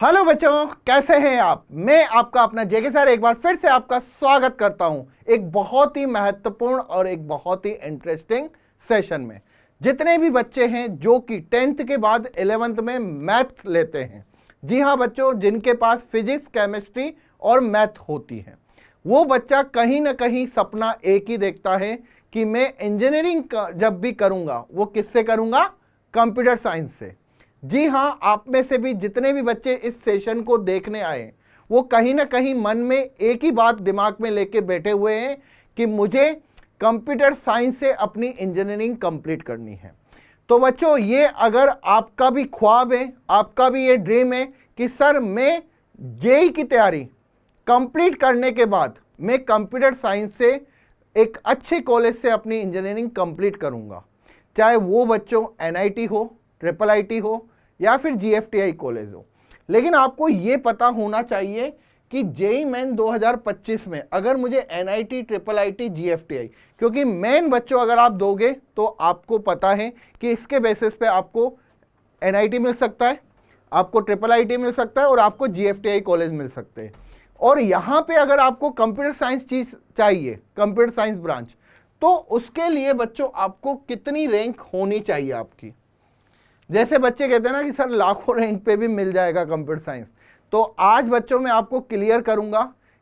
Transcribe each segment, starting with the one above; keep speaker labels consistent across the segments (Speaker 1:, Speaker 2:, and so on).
Speaker 1: Hello बच्चों, कैसे हैं आप। मैं आपका अपना जेके सर एक बार फिर से आपका स्वागत करता हूं एक बहुत ही महत्वपूर्ण और एक बहुत ही इंटरेस्टिंग सेशन में। जितने भी बच्चे हैं जो कि 10th के बाद 11th में मैथ लेते हैं, जी हाँ बच्चों, जिनके पास फिजिक्स, केमिस्ट्री और मैथ होती है, वो बच्चा कहीं ना कहीं सपना एक ही देखता है कि मैं इंजीनियरिंग जब भी करूंगा वो किससे करूंगा, कंप्यूटर साइंस से। जी हाँ, आप में से भी जितने भी बच्चे इस सेशन को देखने आए वो कहीं ना कहीं मन में एक ही बात दिमाग में लेके बैठे हुए हैं कि मुझे कंप्यूटर साइंस से अपनी इंजीनियरिंग कंप्लीट करनी है। तो बच्चों, ये अगर आपका भी ख्वाब है, आपका भी ये ड्रीम है कि सर मैं जेई की तैयारी कंप्लीट करने के बाद मैं कंप्यूटर साइंस से एक अच्छे कॉलेज से अपनी इंजीनियरिंग कंप्लीट करूंगा, चाहे वो बच्चों एनआईटी हो, ट्रिपल आईटी हो या फिर जीएफटीआई कॉलेज हो। लेकिन आपको ये पता होना चाहिए कि जेई मेन 2025 में अगर मुझे एनआईटी, ट्रिपल आईटी, जीएफटीआई, क्योंकि मेन बच्चों अगर आप दोगे तो आपको पता है कि इसके बेसिस पे आपको एनआईटी मिल सकता है, आपको ट्रिपल आईटी मिल सकता है और आपको जीएफटीआई कॉलेज मिल सकते हैं। और यहाँ पे अगर आपको कंप्यूटर साइंस चीज चाहिए, कंप्यूटर साइंस ब्रांच, तो उसके लिए बच्चों आपको कितनी रैंक होनी चाहिए आपकी। जैसे बच्चे कहते हैं ना कि सर लाखों रैंक पे भी मिल जाएगा कंप्यूटर साइंस, तो आज बच्चों मैं आपको क्लियर करूंगा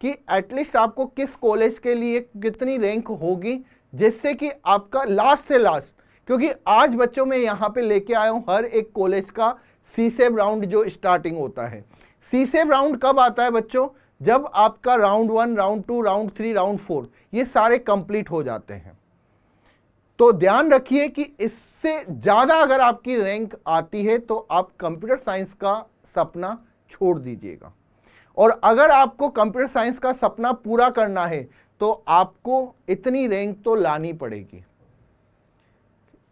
Speaker 1: कि एटलीस्ट आपको किस कॉलेज के लिए कितनी रैंक होगी, जिससे कि आपका लास्ट से लास्ट, क्योंकि आज बच्चों मैं यहाँ पे लेके आया हूँ हर एक कॉलेज का सीसेब राउंड जो स्टार्टिंग होता है। सीसेब राउंड कब आता है बच्चों, जब आपका राउंड 1, राउंड 2, राउंड 3, राउंड 4 ये सारे कंप्लीट हो जाते हैं। तो ध्यान रखिए कि इससे ज़्यादा अगर आपकी रैंक आती है तो आप कंप्यूटर साइंस का सपना छोड़ दीजिएगा। और अगर आपको कंप्यूटर साइंस का सपना पूरा करना है तो आपको इतनी रैंक तो लानी पड़ेगी।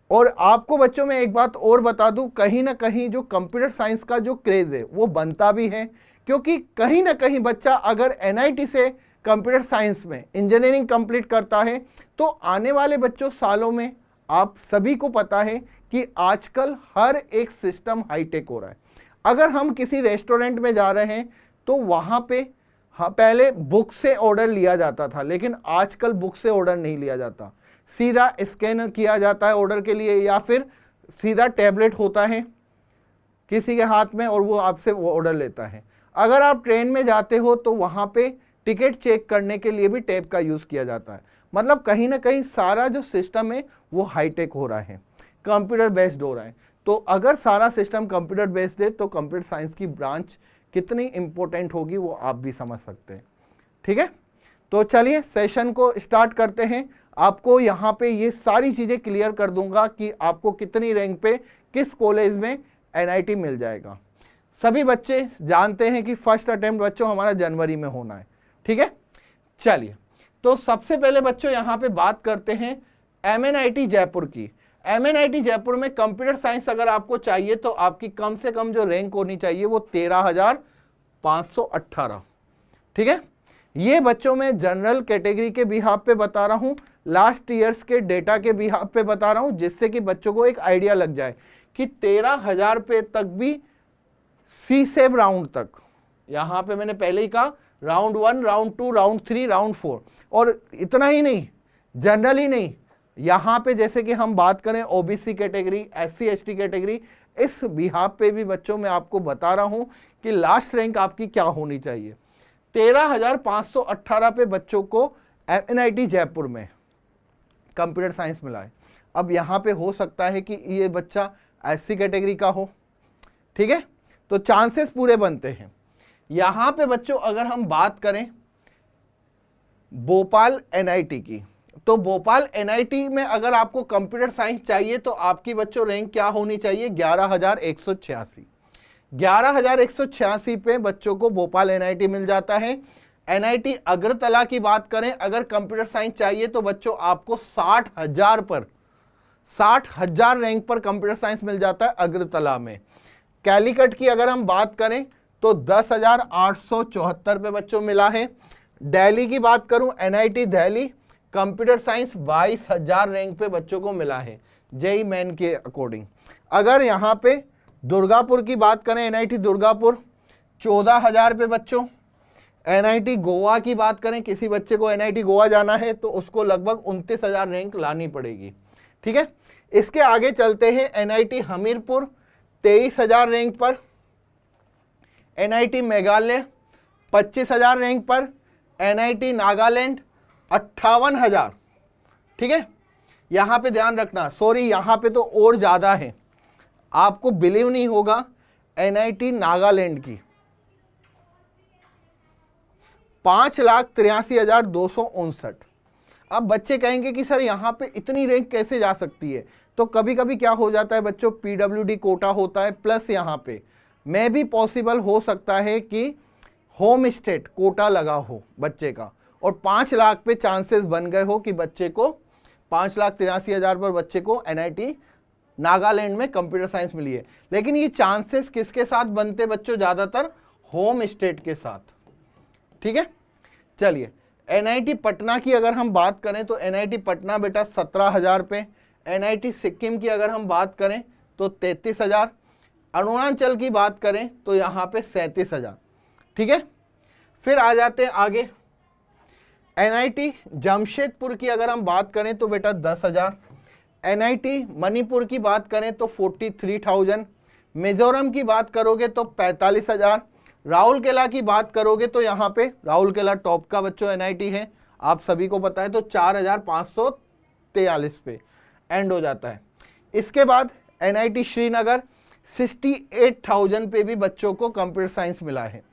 Speaker 1: और आपको बच्चों में एक बात और बता दूं, कहीं ना कहीं जो कंप्यूटर साइंस का जो क्रेज़ है वो बनता भी है, क्योंकि कहीं ना कहीं बच्चा अगर एनआईटी से कंप्यूटर साइंस में इंजीनियरिंग कंप्लीट करता है तो आने वाले बच्चों सालों में आप सभी को पता है कि आजकल हर एक सिस्टम हाईटेक हो रहा है। अगर हम किसी रेस्टोरेंट में जा रहे हैं तो वहाँ पे पहले बुक से ऑर्डर लिया जाता था, लेकिन आजकल बुक से ऑर्डर नहीं लिया जाता, सीधा स्कैन किया जाता है ऑर्डर के लिए, या फिर सीधा टैबलेट होता है किसी के हाथ में और वो आपसे वो ऑर्डर लेता है। अगर आप ट्रेन में जाते हो तो वहाँ पे टिकट चेक करने के लिए भी टैब का यूज़ किया जाता है। मतलब कहीं ना कहीं सारा जो सिस्टम है वो हाईटेक हो रहा है, कंप्यूटर बेस्ड हो रहा है। तो अगर सारा सिस्टम कंप्यूटर बेस्ड है तो कंप्यूटर साइंस की ब्रांच कितनी इंपॉर्टेंट होगी वो आप भी समझ सकते हैं। ठीक है, तो चलिए सेशन को स्टार्ट करते हैं। आपको यहाँ पे ये सारी चीज़ें क्लियर कर दूंगा कि आपको कितनी रैंक पे किस कॉलेज में एनआईटी मिल जाएगा। सभी बच्चे जानते हैं कि फर्स्ट अटेम्प्ट बच्चों हमारा जनवरी में होना है। ठीक है, चलिए तो सबसे पहले बच्चों यहाँ पे बात करते हैं एमएनआईटी जयपुर की। एमएनआईटी जयपुर में कंप्यूटर साइंस अगर आपको चाहिए तो आपकी कम से कम जो रैंक होनी चाहिए वो 13,518। ठीक है, ये बच्चों में जनरल कैटेगरी के बिहाफ पे बता रहा हूँ, लास्ट ईयर्स के डेटा के बिहाफ पे बता रहा हूँ, जिससे कि बच्चों को एक आइडिया लग जाए कि 13,000 पे तक भी सीसेब राउंड तक, यहाँ पे मैंने पहले ही कहा राउंड 1, राउंड 2, राउंड 3, राउंड 4, और इतना ही नहीं, जनरल ही नहीं, यहाँ पे जैसे कि हम बात करें OBC category, SC ST category, इस बिहाफ पे भी बच्चों मैं आपको बता रहा हूँ कि लास्ट रैंक आपकी क्या होनी चाहिए। 13,518 पे बच्चों को एमएनआईटी जयपुर में कंप्यूटर साइंस मिला है। अब यहाँ पे हो सकता है कि ये बच्चा एससी कैटेगरी का हो, ठीक है, तो चांसेस पूरे बनते हैं। यहाँ पे बच्चों अगर हम बात करें भोपाल एनआईटी की, तो भोपाल एनआईटी में अगर आपको कंप्यूटर साइंस चाहिए तो आपकी बच्चों रैंक क्या होनी चाहिए, 11,186। 11,186 पे बच्चों को भोपाल एनआईटी मिल जाता है। एनआईटी अगरतला की बात करें, अगर कंप्यूटर साइंस चाहिए तो बच्चों आपको 60,000 रैंक पर कंप्यूटर साइंस मिल जाता है अगरतला में। कैलीकट की अगर हम बात करें तो 10,874 पे बच्चों मिला है। दिल्ली की बात करूं, NIT Delhi computer science 22,000 rank पे बच्चों को मिला है जेई मेन के अकॉर्डिंग। अगर यहाँ पे दुर्गापुर की बात करें, एनआईटी दुर्गापुर, 14,000 पे बच्चों। एनआईटी गोवा की बात करें, किसी बच्चे को एनआईटी गोवा जाना है तो उसको लगभग 29,000 रैंक लानी पड़ेगी। ठीक है, इसके आगे चलते हैं। एनआईटी हमीरपुर 23,000 रैंक पर, एनआईटी मेघालय 25,000 रैंक पर, एनआईटी नागालैंड 58,000। ठीक है, यहां पे ध्यान रखना, सॉरी यहां पे तो और ज्यादा है, आपको बिलीव नहीं होगा। एनआईटी नागालैंड की 5,83,259। अब बच्चे कहेंगे कि सर यहाँ पे इतनी रैंक कैसे जा सकती है? तो कभी कभी क्या हो जाता है बच्चों, पीडब्ल्यूडी कोटा होता है, प्लस यहाँ पे मैं भी पॉसिबल हो सकता है कि होम स्टेट कोटा लगा हो बच्चे का, और 5 लाख पे चांसेस बन गए हो कि बच्चे को 5,83,000 पर बच्चे को एनआईटी नागालैंड में कंप्यूटर साइंस मिली है। लेकिन ये चांसेस किसके साथ बनते बच्चों? ज़्यादातर होम स्टेट के साथ। ठीक है, चलिए एनआईटी पटना की अगर हम बात करें तो एनआईटी पटना बेटा 17,000 पे, एनआईटी सिक्किम की अगर हम बात करें तो 33,000, अरुणाचल की बात करें तो यहाँ पे 37,000। ठीक है, फिर आ जाते हैं आगे। एनआईटी जमशेदपुर की अगर हम बात करें तो बेटा 10,000, एनआईटी मणिपुर की बात करें तो 43,000, मिजोरम की बात करोगे तो 45,000, राउरकेला की बात करोगे तो यहाँ पे राउरकेला टॉप का बच्चों एनआईटी है, आप सभी को पता है, तो 4,543 पे एंड हो जाता है। इसके बाद एनआईटी श्रीनगर 68,000 पे भी बच्चों को कंप्यूटर साइंस मिला है।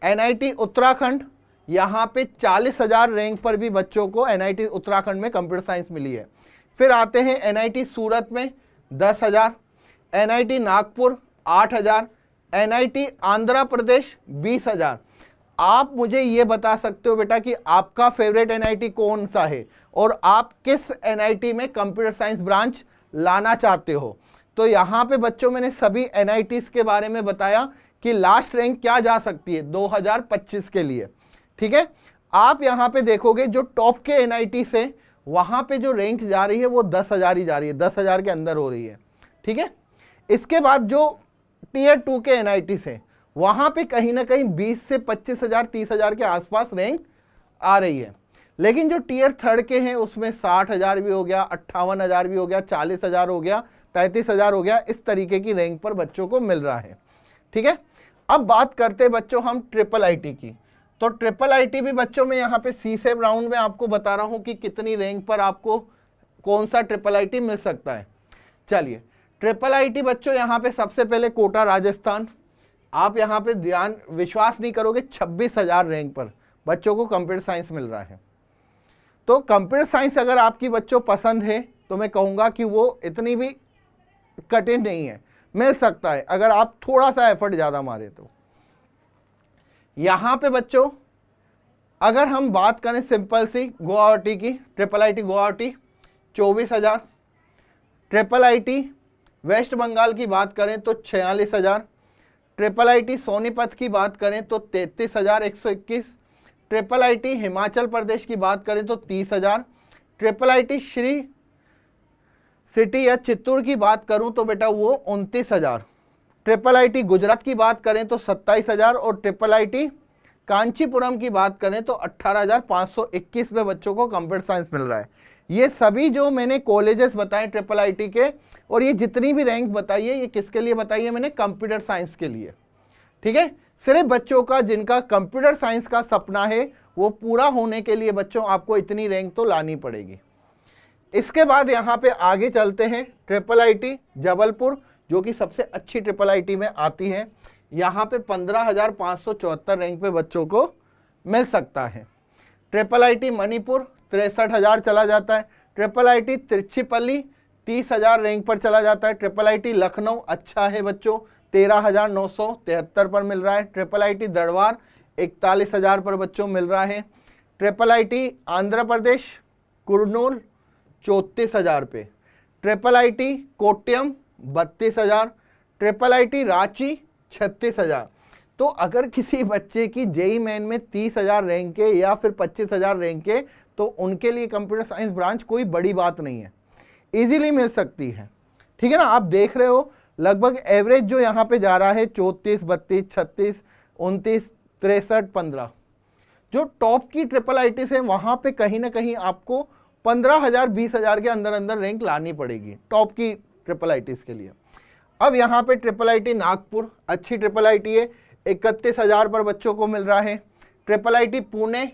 Speaker 1: एनआईटी उत्तराखंड यहाँ पे 40,000 रैंक पर भी बच्चों को एनआईटी उत्तराखंड में कंप्यूटर साइंस मिली है। फिर आते हैं एनआईटी सूरत में 10,000, एनआईटी नागपुर 8,000, एनआईटी आंध्र प्रदेश 20,000। आप मुझे ये बता सकते हो बेटा कि आपका फेवरेट एनआईटी कौन सा है और आप किस एनआईटी में कंप्यूटर साइंस ब्रांच लाना चाहते हो। तो यहाँ पे बच्चों मैंने सभी एनआईटीज के बारे में बताया कि लास्ट रैंक क्या जा सकती है 2025 के लिए। ठीक है, आप यहाँ पे देखोगे जो टॉप के एनआईटी से वहां पे जो रैंक जा रही है वो 10,000 ही जा रही है, 10,000 के अंदर हो रही है। ठीक है, इसके बाद जो टीयर 2 के एनआईटी से वहां पे कहीं ना कहीं 20 से 25,000 30,000 के आसपास रैंक आ रही है। लेकिन जो टीयर 3 के हैं उसमें 60,000 भी हो गया, 58,000 भी हो गया, 40,000 हो गया, 35,000 हो गया, इस तरीके की रैंक पर बच्चों को मिल रहा है। ठीक है, अब बात करते हैं बच्चों हम ट्रिपल आईटी की। तो ट्रिपल आईटी भी बच्चों में यहाँ पे सीसेब राउंड में आपको बता रहा हूँ कि कितनी रैंक पर आपको कौन सा ट्रिपल आईटी मिल सकता है। चलिए ट्रिपल आईटी बच्चों यहाँ पे सबसे पहले कोटा राजस्थान, आप यहाँ पे ध्यान विश्वास नहीं करोगे 26,000 रैंक पर बच्चों को कंप्यूटर साइंस मिल रहा है। तो कंप्यूटर साइंस अगर आपकी बच्चों पसंद है तो मैं कहूँगा कि वो इतनी भी कठिन नहीं है, मिल सकता है अगर आप थोड़ा सा एफर्ट ज़्यादा मारे तो। यहाँ पे बच्चों अगर हम बात करें सिंपल सी गुवाहाटी की, triple IT Guwahati 24,000, triple IT West Bengal की बात करें तो 46,000, ट्रिपल आईटी सोनीपत की बात करें तो 33,121, ट्रिपल आईटी हिमाचल प्रदेश की बात करें तो 30,000, ट्रिपल आईटी श्री सिटी या चित्तौड़ की बात करूं तो बेटा वो 29,000, ट्रिपल आईटी गुजरात की बात करें तो 27,000 और ट्रिपल आईटी कांचीपुरम की बात करें तो 18,521 में बच्चों को कंप्यूटर साइंस मिल रहा है। ये सभी जो मैंने कॉलेजेस बताए ट्रिपल आईटी के और ये जितनी भी रैंक बताई है ये किसके लिए बताई है मैंने? कंप्यूटर साइंस के लिए। ठीक है, सिर्फ बच्चों का जिनका कंप्यूटर साइंस का सपना है वो पूरा होने के लिए बच्चों आपको इतनी रैंक तो लानी पड़ेगी। इसके बाद यहाँ पे आगे चलते हैं ट्रिपल आईटी जबलपुर जो कि सबसे अच्छी ट्रिपल आईटी में आती है। यहाँ पे 15,574 रैंक पे बच्चों को मिल सकता है। ट्रिपल आईटी मणिपुर 63,000 चला जाता है। ट्रिपल आईटी तिरुचिपल्ली 30,000 रैंक पर चला जाता है। ट्रिपल आईटी लखनऊ अच्छा है बच्चों 13,973 पर मिल रहा है। ट्रिपल आईटी दरबार 41,000 पर बच्चों मिल रहा है। ट्रिपल आईटी आंध्र प्रदेश कुरनूल 34,000 पे। Triple IT Kottayam 32,000, triple IT Ranchi 36,000। तो अगर किसी बच्चे की जेई मेन में 30,000 रैंक है या फिर 25,000 रैंक है तो उनके लिए कंप्यूटर साइंस ब्रांच कोई बड़ी बात नहीं है, इजीली मिल सकती है। ठीक है ना, आप देख रहे हो लगभग एवरेज जो यहाँ पे जा रहा है 34, 32, 36, 29, 63, 15। जो टॉप की ट्रिपल आईटी है वहां पे कहीं ना कहीं आपको 15,000 20,000 के अंदर अंदर रैंक लानी पड़ेगी टॉप की ट्रिपल आईटीज के लिए। अब यहाँ पे ट्रिपल आईटी नागपुर अच्छी ट्रिपल आईटी है, 31,000 पर बच्चों को मिल रहा है। ट्रिपल आईटी पुणे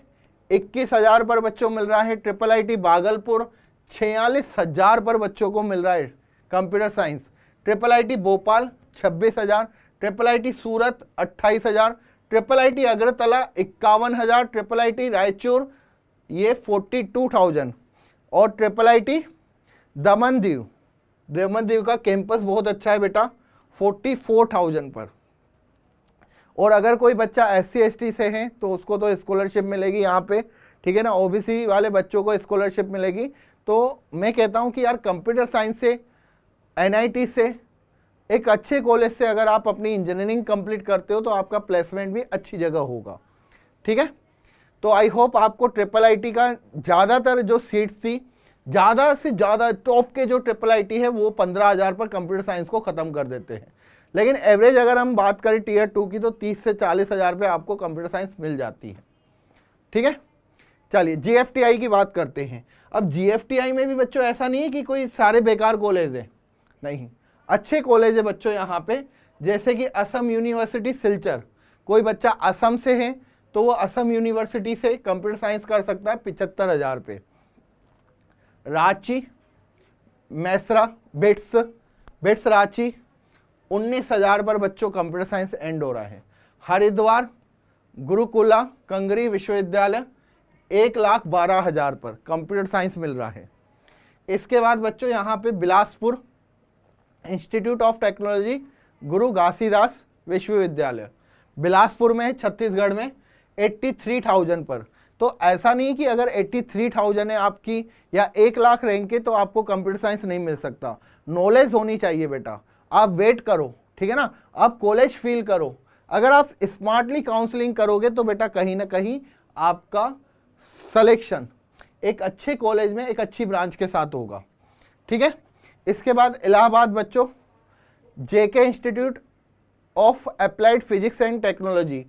Speaker 1: 21,000 पर बच्चों को मिल रहा है। ट्रिपल आईटी भागलपुर 46,000 पर बच्चों को मिल रहा है computer science. Triple IT Bhopal 26,000। Triple IT Surat 28,000। Triple IT Agartala 51,000। Triple IT Raichur ये 42,000। और ट्रिपल आईटी दमन दीव का कैंपस बहुत अच्छा है बेटा 44,000 पर। और अगर कोई बच्चा SC ST से है तो उसको तो स्कॉलरशिप मिलेगी यहाँ पे, ठीक है ना, OBC वाले बच्चों को स्कॉलरशिप मिलेगी। तो मैं कहता हूँ कि यार कंप्यूटर साइंस से NIT से एक अच्छे कॉलेज से अगर आप अपनी इंजीनियरिंग कंप्लीट करते हो तो आपका प्लेसमेंट भी अच्छी जगह होगा, ठीक है। तो आई होप आपको ट्रिपल आईटी का ज़्यादातर जो सीट्स थी, ज़्यादा से ज़्यादा टॉप के जो ट्रिपल आईटी है वो 15,000 पर कंप्यूटर साइंस को ख़त्म कर देते हैं। लेकिन एवरेज अगर हम बात करें Tier 2 की तो 30 से 40,000 पे आपको कंप्यूटर साइंस मिल जाती है, ठीक है। चलिए GFTI की बात करते हैं। अब GFTI में भी बच्चों ऐसा नहीं है कि कोई सारे बेकार कॉलेज है, नहीं, अच्छे कॉलेज है बच्चों यहाँ पे। जैसे कि असम यूनिवर्सिटी सिलचर, कोई बच्चा असम से है तो वो असम यूनिवर्सिटी से कंप्यूटर साइंस कर सकता है 75,000 पे। रांची मैसरा बिट्स रांची 19,000 पर बच्चों कंप्यूटर साइंस एंड हो रहा है। हरिद्वार गुरुकुला कंगरी विश्वविद्यालय 1,12,000 पर कंप्यूटर साइंस मिल रहा है। इसके बाद बच्चों यहाँ पे बिलासपुर इंस्टीट्यूट ऑफ टेक्नोलॉजी गुरु घासीदास विश्वविद्यालय बिलासपुर में, छत्तीसगढ़ में 83,000 पर। तो ऐसा नहीं कि अगर 83,000 है आपकी या 1,00,000 रैंक है तो आपको कंप्यूटर साइंस नहीं मिल सकता। नॉलेज होनी चाहिए बेटा, आप वेट करो, ठीक है ना, आप कॉलेज फील करो। अगर आप स्मार्टली काउंसलिंग करोगे तो बेटा कहीं ना कहीं आपका सिलेक्शन एक अच्छे कॉलेज में एक अच्छी ब्रांच के साथ होगा, ठीक है। इसके बाद इलाहाबाद बच्चों JK institute of applied physics and technology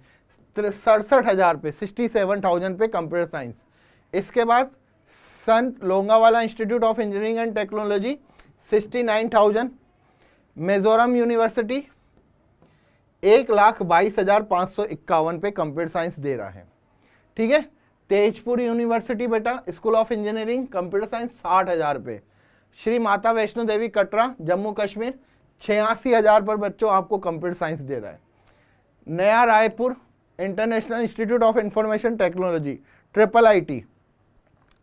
Speaker 1: 67,000 पे 67,000 पे कंप्यूटर साइंस। इसके बाद Sant Longowal institute of engineering and technology 69,000। Mizoram university 1,22,551 पे कंप्यूटर साइंस दे रहा है, ठीक है। तेजपुर यूनिवर्सिटी बेटा school of engineering computer science 60,000 पे। श्री माता वैष्णो देवी कटरा जम्मू कश्मीर 86,000 पर बच्चों आपको कंप्यूटर साइंस दे रहा है। नया Raipur international institute of information technology triple IT,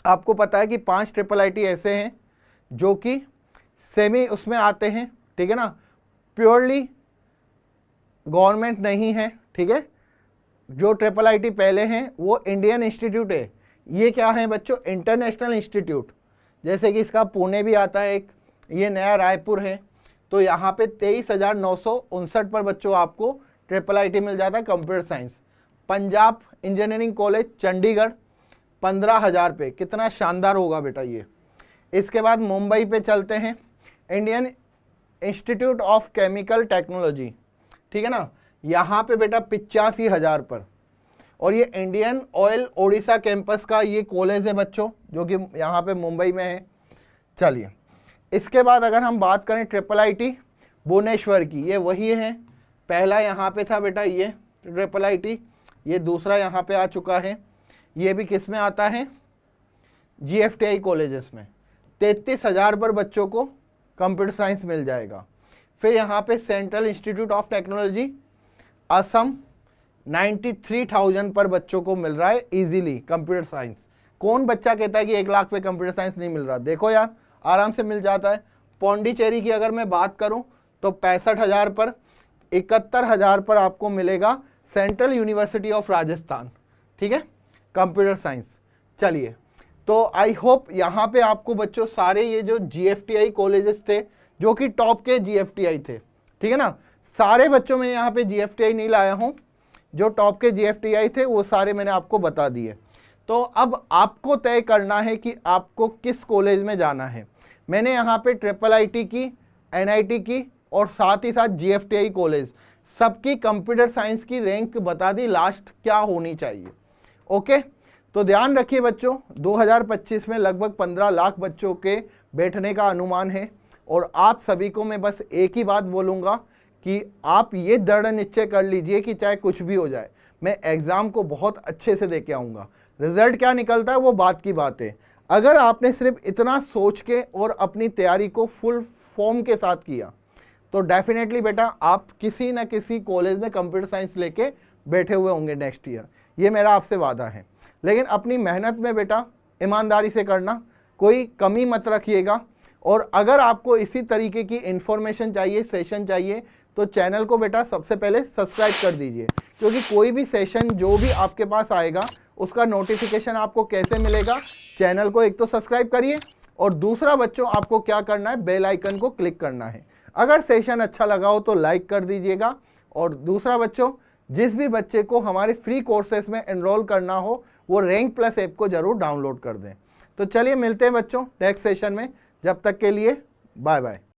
Speaker 1: आपको पता है कि 5 ट्रिपल आईटी ऐसे हैं जो कि सेमी उसमें आते हैं, ठीक है ना, प्योरली गवर्नमेंट नहीं है, ठीक है। जो ट्रिपल आईटी पहले हैं वो इंडियन इंस्टीट्यूट है, ये क्या है बच्चों इंटरनेशनल इंस्टीट्यूट। जैसे कि इसका पुणे भी आता है एक, ये नया रायपुर है। तो यहाँ पे 23,959 पर बच्चों आपको ट्रिपल आईटी मिल जाता है computer science. Punjab engineering college Chandigarh 15,000 पे, कितना शानदार होगा बेटा ये। इसके बाद मुंबई पे चलते हैं, Indian institute of chemical technology, ठीक है ना, यहाँ पे बेटा 85,000 पर। और ये इंडियन ऑयल ओडिशा कैंपस का ये कॉलेज है बच्चों जो कि यहाँ पे मुंबई में है। चलिए इसके बाद अगर हम बात करें ट्रिपल आईटी भुवनेश्वर की, ये वही है, पहला यहाँ पे था बेटा ये ट्रिपल आईटी, ये दूसरा यहाँ पे आ चुका है। ये भी किस में आता है GFTI कॉलेजेस में। 33,000 पर बच्चों को कंप्यूटर साइंस मिल जाएगा। फिर यहाँ पे central institute of technology Assam 93,000 पर बच्चों को मिल रहा है इजीली कंप्यूटर साइंस। कौन बच्चा कहता है कि 1,00,000 पे कंप्यूटर साइंस नहीं मिल रहा? देखो यार आराम से मिल जाता है। पौंडीचेरी की अगर मैं बात करूं तो 65,000 पर, 71,000 पर आपको मिलेगा सेंट्रल यूनिवर्सिटी ऑफ राजस्थान, ठीक है, कंप्यूटर साइंस। चलिए तो आई होप यहाँ पे आपको बच्चों सारे ये जो GFTI कॉलेजेस थे जो कि टॉप के GFTI थे, ठीक है ना, सारे बच्चों में यहाँ पे GFTI नहीं लाया हूँ, जो टॉप के GFTI थे वो सारे मैंने आपको बता दिए। तो अब आपको तय करना है कि आपको किस कॉलेज में जाना है। मैंने यहाँ पे ट्रिपल आईटी की, NIT की और साथ ही साथ GFTI कॉलेज सबकी कंप्यूटर साइंस की रैंक बता दी लास्ट क्या होनी चाहिए। ओके, तो ध्यान रखिए बच्चों, 2025 में लगभग 15 लाख बच्चों के बैठने का अनुमान है। और आप सभी को मैं बस एक ही बात बोलूँगा कि आप ये दृढ़ निश्चय कर लीजिए कि चाहे कुछ भी हो जाए, मैं एग्ज़ाम को बहुत अच्छे से दे के आऊँगा। रिजल्ट क्या निकलता है वो बात की बात है। अगर आपने सिर्फ इतना सोच के और अपनी तैयारी को फुल फॉर्म के साथ किया तो डेफिनेटली बेटा आप किसी न किसी कॉलेज में कंप्यूटर साइंस लेके बैठे हुए होंगे नेक्स्ट ईयर, ये मेरा आपसे वादा है। लेकिन अपनी मेहनत में बेटा ईमानदारी से करना, कोई कमी मत रखिएगा। और अगर आपको इसी तरीके की इन्फॉर्मेशन चाहिए, सेशन चाहिए, तो चैनल को बेटा सबसे पहले सब्सक्राइब कर दीजिए, क्योंकि कोई भी सेशन जो भी आपके पास आएगा उसका नोटिफिकेशन आपको कैसे मिलेगा। चैनल को एक तो सब्सक्राइब करिए और दूसरा बच्चों आपको क्या करना है, बेल आइकन को क्लिक करना है। अगर सेशन अच्छा लगा हो तो लाइक कर दीजिएगा। और दूसरा बच्चों, जिस भी बच्चे को हमारे फ्री कोर्सेज में एनरोल करना हो वो रैंक प्लस ऐप को जरूर डाउनलोड कर दें। तो चलिए मिलते हैं बच्चों नेक्स्ट सेशन में, जब तक के लिए बाय बाय।